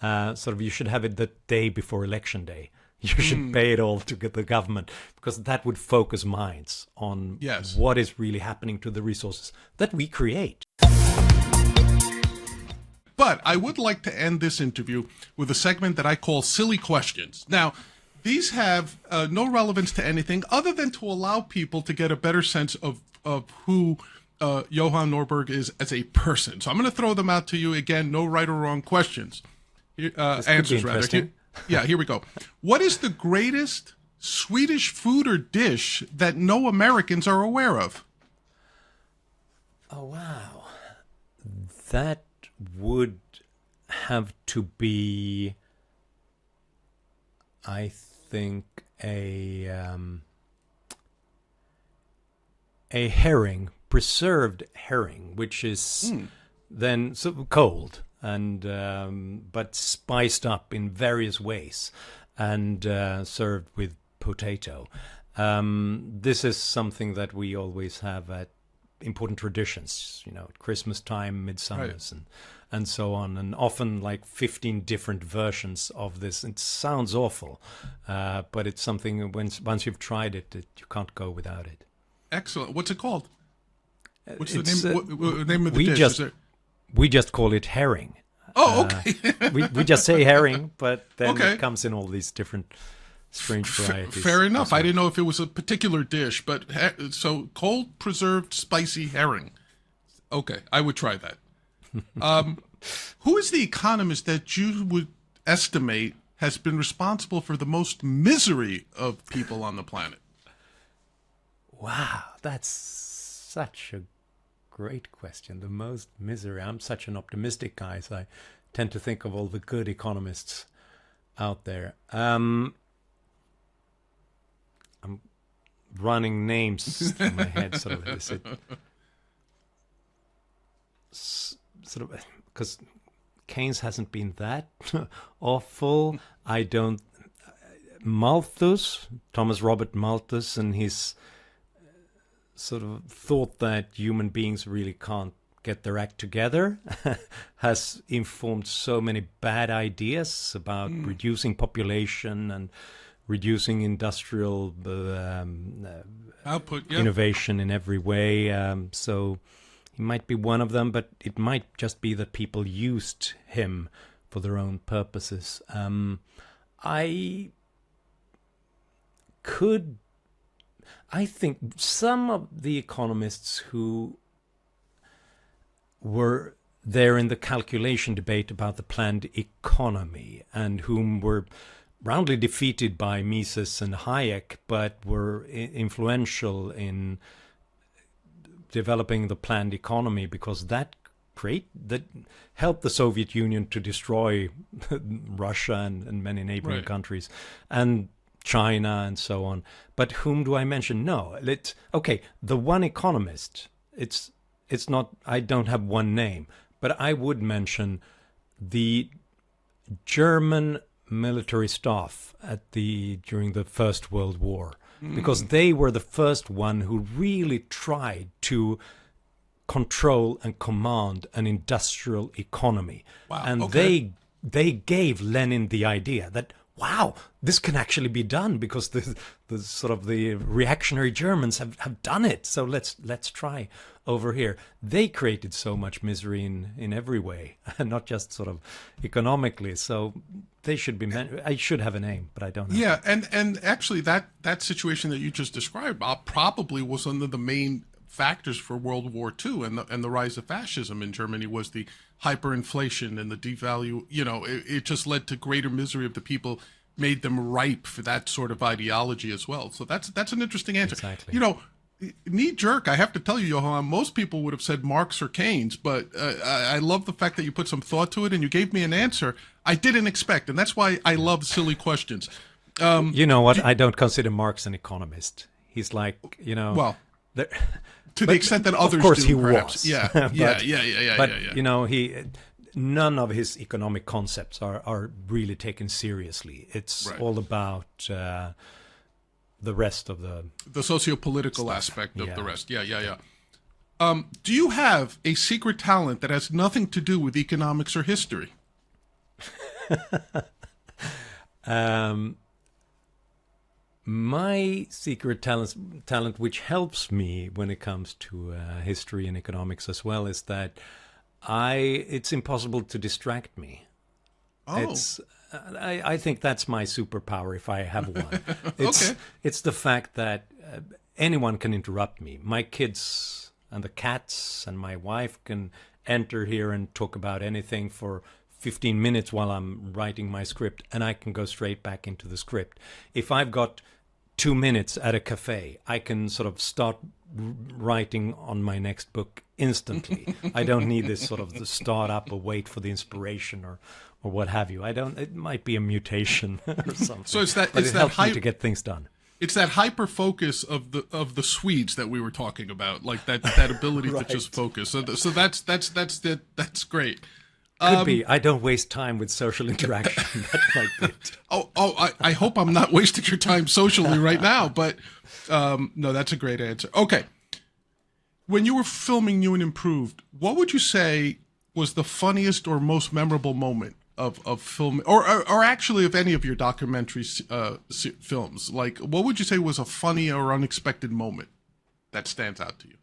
sort of you should have it the day before election day. You should pay it all to get the government, because that would focus minds on what is really happening to the resources that we create. But I would like to end this interview with a segment that I call Silly Questions. Now, these have no relevance to anything other than to allow people to get a better sense of who Johan Norberg is as a person. So I'm going to throw them out to you again. No right or wrong questions. Answers, rather. Here we go. What is the greatest Swedish food or dish that no Americans are aware of? Oh, wow. That would have to be, I think, a herring, preserved herring, which is then cold and but spiced up in various ways and served with potato. This is something that we always have at important traditions, at Christmas time, midsummers, and so on, and often like 15 different versions of this. It sounds awful, but it's something once you've tried it, you can't go without it. Excellent. What's it called? What's the name of the dish? We just call it herring. Oh, okay. we just say herring, but then it comes in all these different strange varieties. Fair enough. I didn't know if it was a particular dish, but so cold preserved spicy herring. Okay, I would try that. Who is the economist that you would estimate has been responsible for the most misery of people on the planet? Wow, that's such a great question. The most misery. I'm such an optimistic guy, so I tend to think of all the good economists out there. I'm running names through my head, sort of, because Keynes hasn't been that awful. Malthus, Thomas Robert Malthus, and his sort of thought that human beings really can't get their act together has informed so many bad ideas about reducing population and reducing industrial output, innovation in every way. So he might be one of them, but it might just be that people used him for their own purposes. I think some of the economists who were there in the calculation debate about the planned economy and whom were roundly defeated by Mises and Hayek, but were influential in developing the planned economy, because that helped the Soviet Union to destroy Russia and many neighboring countries, and China and so on. But whom do I mention? No, the one economist, it's not, I don't have one name, but I would mention the German military staff during the First World War, because they were the first one who really tried to control and command an industrial economy. Wow, and they gave Lenin the idea that, wow, this can actually be done, because the reactionary Germans have done it. So let's try over here. They created so much misery in every way, and not just sort of economically. So they should be I should have a name, but I don't know. Yeah, and actually that situation that you just described probably was one of the main factors for World War II and the rise of fascism in Germany, was the hyperinflation and the devalue. It just led to greater misery of the people, made them ripe for that sort of ideology as well. So that's an interesting answer. Exactly. Knee jerk, I have to tell you, Johan, most people would have said Marx or Keynes, but I love the fact that you put some thought to it and you gave me an answer I didn't expect, and that's why I love silly questions. You know what? I don't consider Marx an economist. He's like, well, to the extent that others of course do, he perhaps. was. Yeah, but, yeah. None of his economic concepts are really taken seriously. It's all about the rest of the socio-political stuff. aspect of the rest. Yeah. Do you have a secret talent that has nothing to do with economics or history? My secret talent, which helps me when it comes to history and economics as well, is that it's impossible to distract me. Oh. I think that's my superpower if I have one. Okay. It's the fact that anyone can interrupt me. My kids and the cats and my wife can enter here and talk about anything for 15 minutes while I'm writing my script, and I can go straight back into the script. If I've got 2 minutes at a cafe, I can sort of start writing on my next book instantly. I don't need this sort of the start up or wait for the inspiration or what have you. It might be a mutation or something. So it's that but it's it that helps me to get things done. It's that hyper focus of the Swedes that we were talking about, like that ability Right. to just focus. So that's great. Could be. I don't waste time with social interaction. That might be it. I hope I'm not wasting your time socially right now, but no, that's a great answer. Okay. When you were filming New and Improved, what would you say was the funniest or most memorable moment of film, or actually of any of your documentary films? Like, what would you say was a funny or unexpected moment that stands out to you?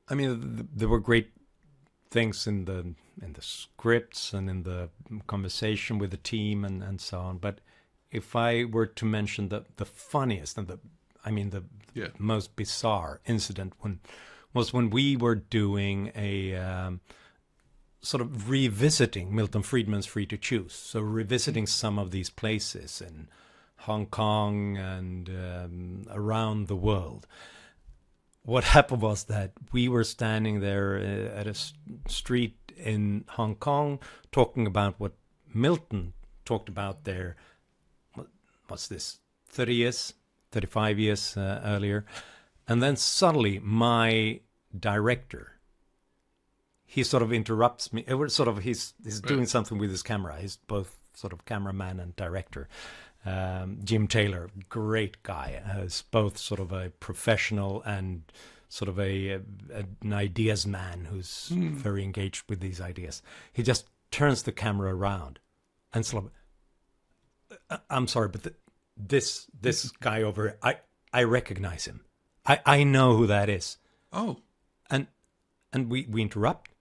I mean, there were great things in the scripts and in the conversation with the team and so on. But if I were to mention the funniest and the most bizarre incident was when we were doing a sort of revisiting Milton Friedman's Free to Choose. So revisiting some of these places in Hong Kong and around the world. What happened was that we were standing there at a street in Hong Kong talking about what Milton talked about there. What's this? 30 years, 35 years earlier. And then suddenly my director, he sort of interrupts me. It was sort of he's doing something with his camera. He's both sort of cameraman and director. Jim Taylor, great guy, is both sort of a professional and sort of an ideas man who's very engaged with these ideas. He just turns the camera around and sort of, I'm sorry, but this guy over here, I recognize him. I know who that is. Oh. And we interrupt,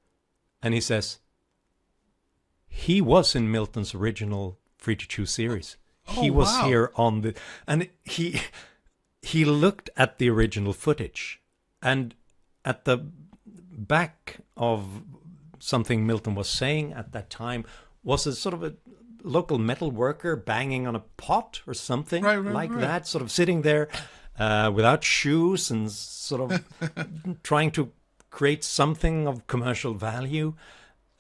and he says, he was in Milton's original Free to Choose series. He was wow. here on the, and he looked at the original footage, and at the back of something Milton was saying at that time was a sort of a local metal worker banging on a pot or something like that, sort of sitting there without shoes and sort of trying to create something of commercial value.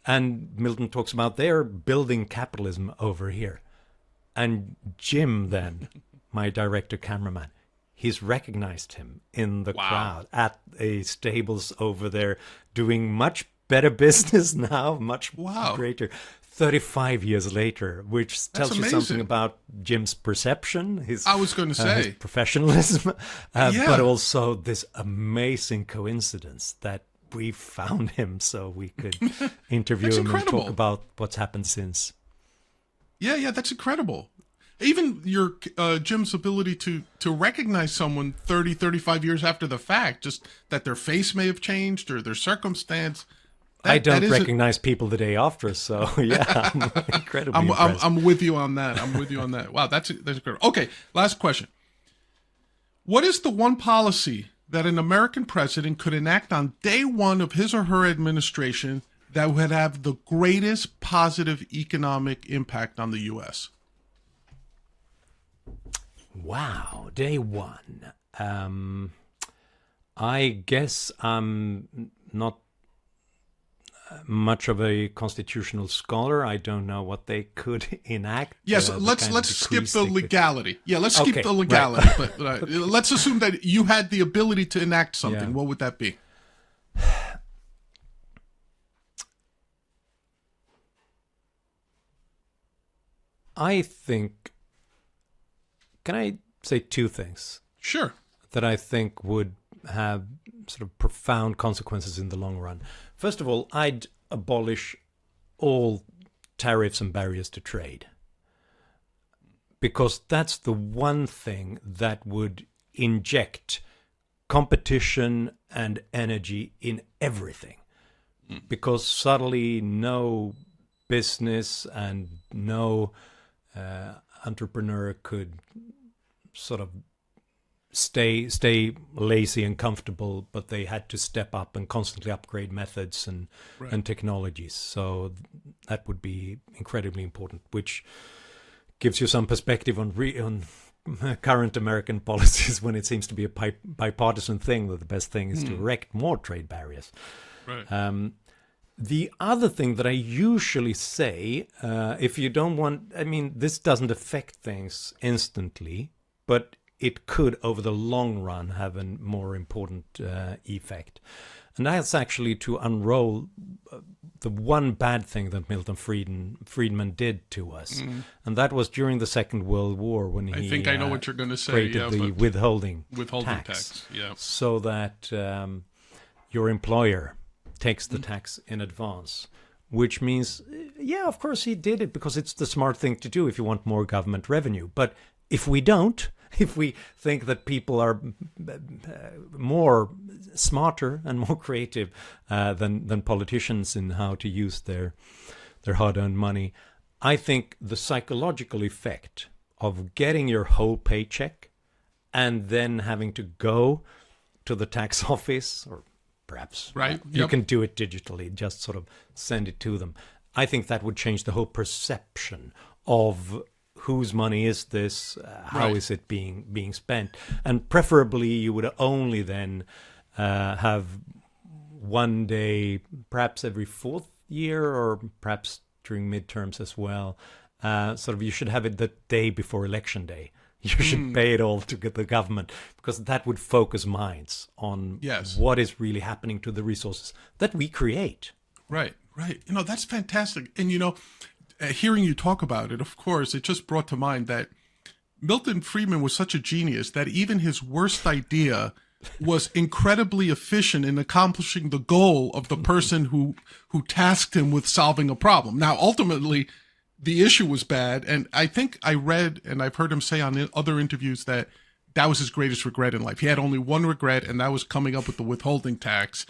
And Milton talks about they're building capitalism over here. And Jim then, my director cameraman, he's recognized him in the crowd at a stables over there, doing much better business now, much greater. 35 years later, which tells you something about Jim's perception, his professionalism, but also this amazing coincidence that we found him so we could interview him and talk about what's happened since. Yeah, that's incredible. Even your Jim's ability to recognize someone 30, 35 years after the fact, just that their face may have changed or their circumstance. I don't recognize people the day after, so yeah, I'm incredibly impressed. I'm with you on that. Wow, that's incredible. Okay, last question. What is the one policy that an American president could enact on day one of his or her administration that would have the greatest positive economic impact on the U.S.? Wow, day one. I guess I'm not much of a constitutional scholar. I don't know what they could enact. Yes, let's skip the legality. Yeah, let's skip the legality. Right. But let's assume that you had the ability to enact something. Yeah. What would that be? I think, can I say two things? Sure. That I think would have sort of profound consequences in the long run. First of all, I'd abolish all tariffs and barriers to trade, because that's the one thing that would inject competition and energy in everything. Because suddenly no business and no entrepreneur could sort of stay lazy and comfortable, but they had to step up and constantly upgrade methods and technologies. So that would be incredibly important, which gives you some perspective on current American policies, when it seems to be a bipartisan thing, that the best thing is to erect more trade barriers. Right. The other thing that I usually say, if you don't want, I mean, this doesn't affect things instantly, but it could, over the long run, have a more important effect. And that's actually to unroll the one bad thing that Milton Friedman did to us. And that was during the Second World War, when he I think I know what you're going to say. created the withholding tax. Yeah. So that your employer takes the tax in advance, which means, yeah, of course he did it because it's the smart thing to do if you want more government revenue. But if we don't, if we think that people are more smarter and more creative than politicians in how to use their hard-earned money, I think the psychological effect of getting your whole paycheck and then having to go to the tax office, or perhaps you can do it digitally, just sort of send it to them. I think that would change the whole perception of whose money is this, how is it being spent, and preferably you would only then have one day, perhaps every fourth year, or perhaps during midterms as well. Sort of, you should have it the day before election day. You should pay it all to get the government, because that would focus minds on what is really happening to the resources that we create. Right. You know, that's fantastic. And, you know, hearing you talk about it, of course, it just brought to mind that Milton Friedman was such a genius that even his worst idea was incredibly efficient in accomplishing the goal of the person who tasked him with solving a problem. Now, ultimately, the issue was bad, and I think I read, and I've heard him say on other interviews, that was his greatest regret in life. He had only one regret, and that was coming up with the withholding tax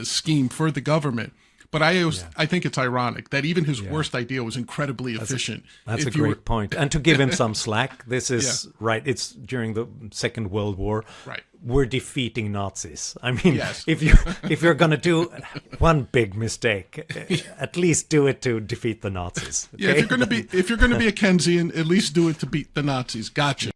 scheme for the government. But I think it's ironic that even his worst idea was incredibly efficient. That's a great point. And to give him some slack, this is it's during the Second World War. Right. We're defeating Nazis. I mean, if you're going to do one big mistake, at least do it to defeat the Nazis. Okay? Yeah, if you're going to be a Keynesian, at least do it to beat the Nazis. Gotcha.